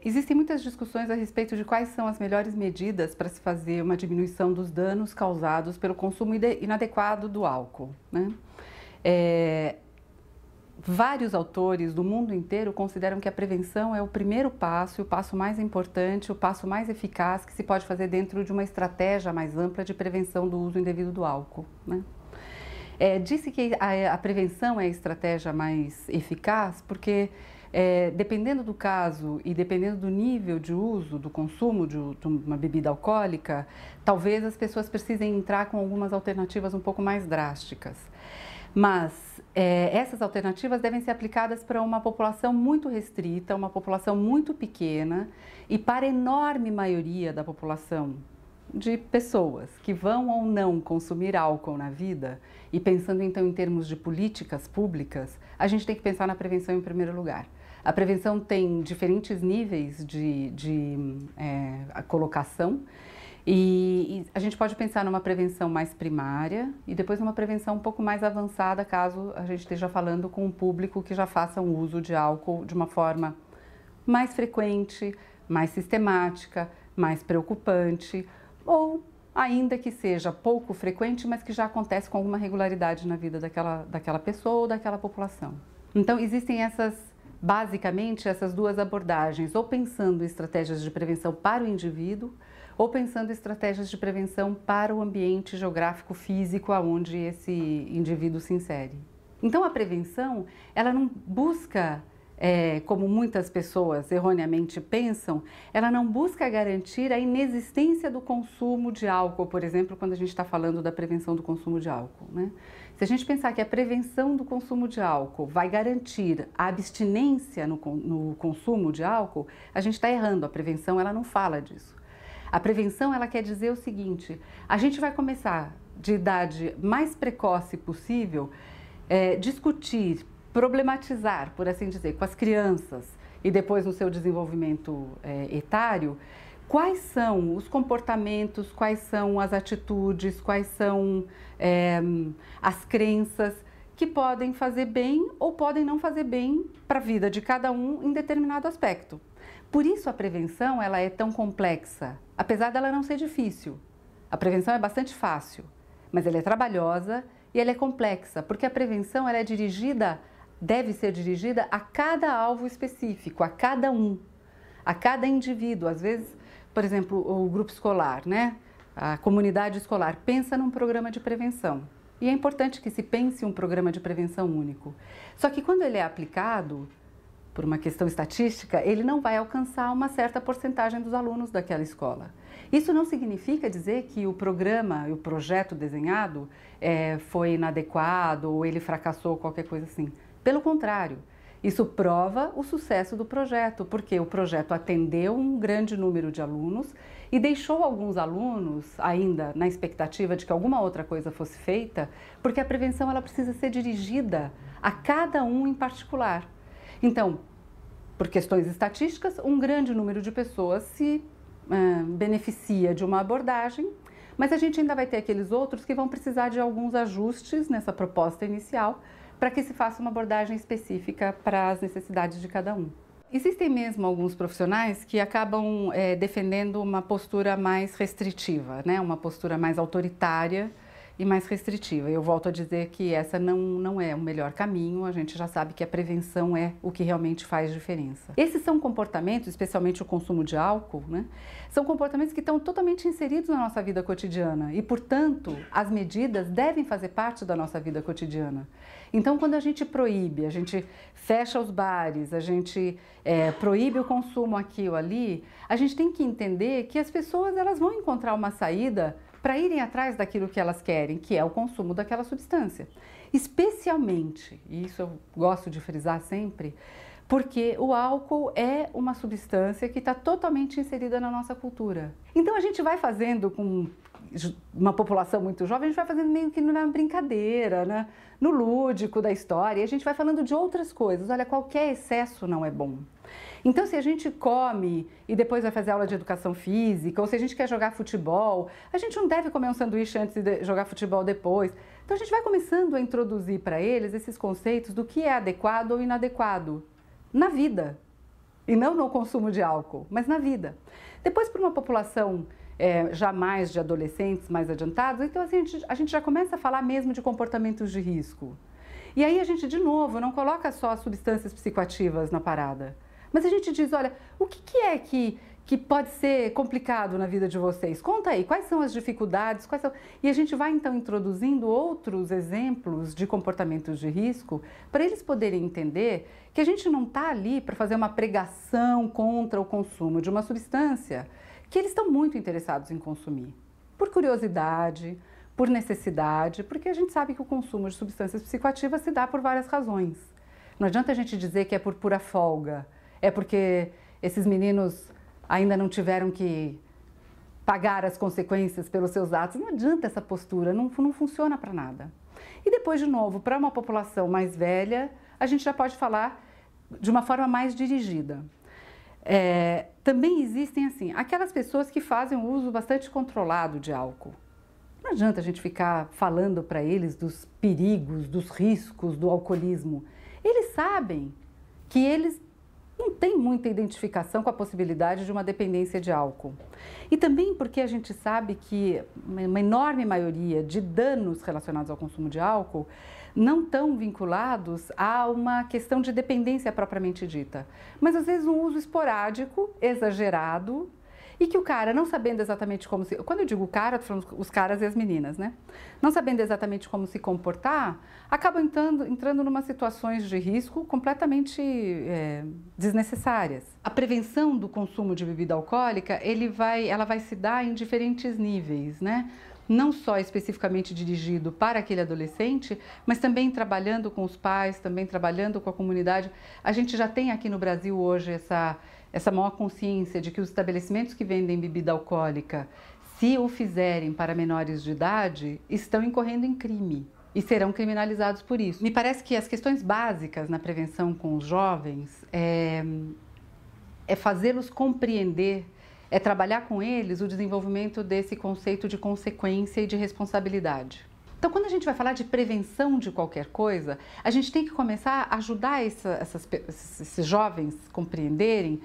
Existem muitas discussões a respeito de quais são as melhores medidas para se fazer uma diminuição dos danos causados pelo consumo inadequado do álcool, né? Vários autores do mundo inteiro consideram que a prevenção é o primeiro passo, o passo mais importante, o passo mais eficaz que se pode fazer dentro de uma estratégia mais ampla de prevenção do uso indevido do álcool, né? Disse que a prevenção é a estratégia mais eficaz porque, dependendo do caso e dependendo do nível de uso, do consumo de uma bebida alcoólica, talvez as pessoas precisem entrar com algumas alternativas um pouco mais drásticas. Mas essas alternativas devem ser aplicadas para uma população muito restrita, uma população muito pequena e para a enorme maioria da população de pessoas que vão ou não consumir álcool na vida, e pensando então em termos de políticas públicas, a gente tem que pensar na prevenção em primeiro lugar. A prevenção tem diferentes níveis de colocação e a gente pode pensar numa prevenção mais primária e depois numa prevenção um pouco mais avançada, caso a gente esteja falando com um público que já faça um uso de álcool de uma forma mais frequente, mais sistemática, mais preocupante, ou ainda que seja pouco frequente, mas que já acontece com alguma regularidade na vida daquela pessoa ou daquela população. Então existem basicamente essas duas abordagens, ou pensando em estratégias de prevenção para o indivíduo, ou pensando em estratégias de prevenção para o ambiente geográfico físico aonde esse indivíduo se insere. Então a prevenção, ela não busca, como muitas pessoas erroneamente pensam, ela não busca garantir a inexistência do consumo de álcool, por exemplo, quando a gente está falando da prevenção do consumo de álcool, né? Se a gente pensar que a prevenção do consumo de álcool vai garantir a abstinência no consumo de álcool, a gente está errando. A prevenção, ela não fala disso. A prevenção, ela quer dizer o seguinte: a gente vai começar de idade mais precoce possível, discutir, problematizar, por assim dizer, com as crianças e depois no seu desenvolvimento etário, quais são os comportamentos, quais são as atitudes, quais são as crenças que podem fazer bem ou podem não fazer bem para a vida de cada um em determinado aspecto. Por isso a prevenção, ela é tão complexa, apesar dela não ser difícil. A prevenção é bastante fácil, mas ela é trabalhosa e ela é complexa, porque a prevenção, ela é deve ser dirigida a cada alvo específico, a cada um, a cada indivíduo. Às vezes, por exemplo, o grupo escolar, né? A comunidade escolar pensa num programa de prevenção. E é importante que se pense um programa de prevenção único. Só que quando ele é aplicado, por uma questão estatística, ele não vai alcançar uma certa porcentagem dos alunos daquela escola. Isso não significa dizer que o programa, o projeto desenhado foi inadequado ou ele fracassou, qualquer coisa assim. Pelo contrário, isso prova o sucesso do projeto, porque o projeto atendeu um grande número de alunos e deixou alguns alunos ainda na expectativa de que alguma outra coisa fosse feita, porque a prevenção, ela precisa ser dirigida a cada um em particular. Então, por questões estatísticas, um grande número de pessoas se beneficia de uma abordagem, mas a gente ainda vai ter aqueles outros que vão precisar de alguns ajustes nessa proposta inicial para que se faça uma abordagem específica para as necessidades de cada um. Existem mesmo alguns profissionais que acabam defendendo uma postura mais restritiva, né? Uma postura mais autoritária e mais restritiva. Eu volto a dizer que essa não é o melhor caminho, a gente já sabe que a prevenção é o que realmente faz diferença. Esses são comportamentos, especialmente o consumo de álcool, né? São comportamentos que estão totalmente inseridos na nossa vida cotidiana e, portanto, as medidas devem fazer parte da nossa vida cotidiana. Então, quando a gente proíbe, a gente fecha os bares, a gente proíbe o consumo aqui ou ali, a gente tem que entender que as pessoas, elas vão encontrar uma saída para irem atrás daquilo que elas querem, que é o consumo daquela substância. Especialmente, e isso eu gosto de frisar sempre, porque o álcool é uma substância que está totalmente inserida na nossa cultura. Então a gente vai fazendo com uma população muito jovem, a gente vai fazendo meio que na brincadeira, né? No lúdico da história, e a gente vai falando de outras coisas. Olha, qualquer excesso não é bom. Então, se a gente come e depois vai fazer aula de educação física, ou se a gente quer jogar futebol, a gente não deve comer um sanduíche antes de jogar futebol depois. Então, a gente vai começando a introduzir para eles esses conceitos do que é adequado ou inadequado na vida. e não no consumo de álcool, mas na vida. Depois, para uma população já mais de adolescentes mais adiantados, então a gente já começa a falar mesmo de comportamentos de risco. E aí a gente, de novo, não coloca só as substâncias psicoativas na parada, mas a gente diz, olha, o que é que pode ser complicado na vida de vocês? Conta aí, quais são as dificuldades, E a gente vai então introduzindo outros exemplos de comportamentos de risco para eles poderem entender que a gente não está ali para fazer uma pregação contra o consumo de uma substância que eles estão muito interessados em consumir, por curiosidade, por necessidade, porque a gente sabe que o consumo de substâncias psicoativas se dá por várias razões. Não adianta a gente dizer que é por pura folga, é porque esses meninos ainda não tiveram que pagar as consequências pelos seus atos. Não adianta essa postura, não funciona para nada. E depois, de novo, para uma população mais velha, a gente já pode falar de uma forma mais dirigida. Também existem, assim, aquelas pessoas que fazem um uso bastante controlado de álcool. Não adianta a gente ficar falando para eles dos perigos, dos riscos do alcoolismo. Eles sabem que eles não têm muita identificação com a possibilidade de uma dependência de álcool. E também porque a gente sabe que uma enorme maioria de danos relacionados ao consumo de álcool não estão vinculados a uma questão de dependência propriamente dita, mas às vezes um uso esporádico, exagerado, e que o cara, não sabendo exatamente como se... Quando eu digo cara, eu tô falando os caras e as meninas, né? Não sabendo exatamente como se comportar, acabam entrando numa situações de risco completamente desnecessárias. A prevenção do consumo de bebida alcoólica, ela vai se dar em diferentes níveis, né? Não só especificamente dirigido para aquele adolescente, mas também trabalhando com os pais, também trabalhando com a comunidade. A gente já tem aqui no Brasil hoje essa maior consciência de que os estabelecimentos que vendem bebida alcoólica, se o fizerem para menores de idade, estão incorrendo em crime e serão criminalizados por isso. Me parece que as questões básicas na prevenção com os jovens é fazê-los compreender, é trabalhar com eles o desenvolvimento desse conceito de consequência e de responsabilidade. Então, quando a gente vai falar de prevenção de qualquer coisa, a gente tem que começar a ajudar esses jovens compreenderem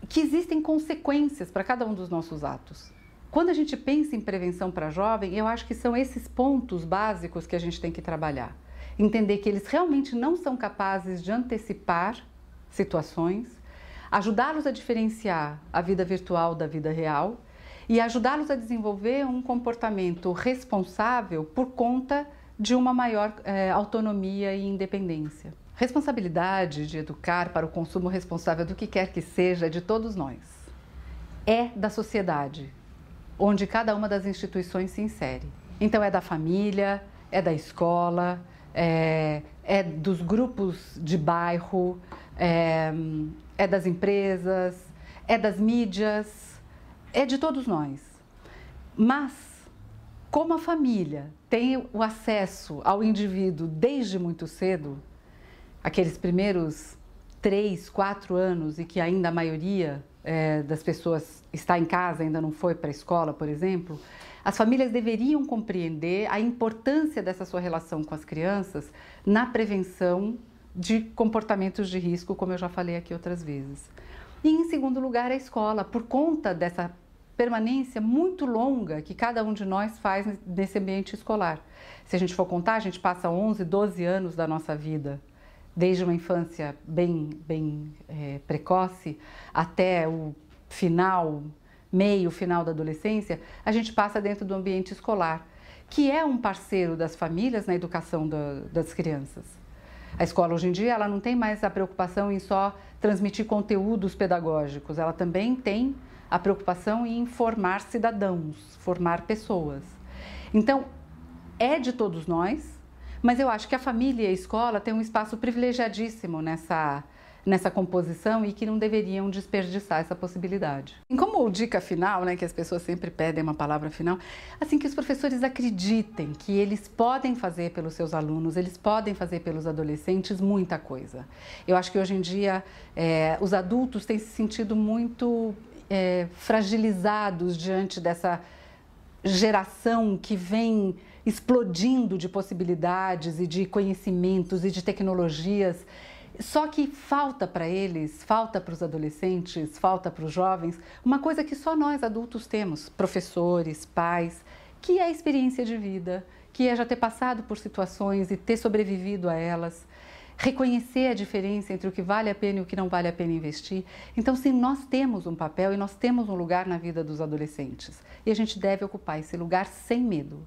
que existem consequências para cada um dos nossos atos. Quando a gente pensa em prevenção para jovem, eu acho que são esses pontos básicos que a gente tem que trabalhar. Entender que eles realmente não são capazes de antecipar situações, ajudá-los a diferenciar a vida virtual da vida real e ajudá-los a desenvolver um comportamento responsável por conta de uma maior autonomia e independência. Responsabilidade de educar para o consumo responsável do que quer que seja é de todos nós. É da sociedade, onde cada uma das instituições se insere. Então é da família, é da escola, é dos grupos de bairro, é das empresas, é das mídias, é de todos nós. Mas, como a família tem o acesso ao indivíduo desde muito cedo, aqueles primeiros 3, 4 anos e que ainda a maioria das pessoas está em casa, ainda não foi para a escola, por exemplo, as famílias deveriam compreender a importância dessa sua relação com as crianças na prevenção de comportamentos de risco, como eu já falei aqui outras vezes. E, em segundo lugar, a escola, por conta dessa permanência muito longa que cada um de nós faz nesse ambiente escolar. Se a gente for contar, a gente passa 11, 12 anos da nossa vida, desde uma infância bem precoce até o final da adolescência, a gente passa dentro do ambiente escolar, que é um parceiro das famílias na educação das crianças. A escola hoje em dia ela não tem mais a preocupação em só transmitir conteúdos pedagógicos, ela também tem a preocupação em formar cidadãos, formar pessoas. Então, é de todos nós, mas eu acho que a família e a escola têm um espaço privilegiadíssimo nessa composição e que não deveriam desperdiçar essa possibilidade. E como dica final, né, que as pessoas sempre pedem uma palavra final, assim, que os professores acreditem que eles podem fazer pelos seus alunos, eles podem fazer pelos adolescentes muita coisa. Eu acho que hoje em dia os adultos têm se sentido muito fragilizados diante dessa geração que vem explodindo de possibilidades e de conhecimentos e de tecnologias, Só que falta para eles, falta para os adolescentes, falta para os jovens, uma coisa que só nós adultos temos, professores, pais, que é a experiência de vida, que é já ter passado por situações e ter sobrevivido a elas, reconhecer a diferença entre o que vale a pena e o que não vale a pena investir. Então, sim, nós temos um papel e nós temos um lugar na vida dos adolescentes. E a gente deve ocupar esse lugar sem medo.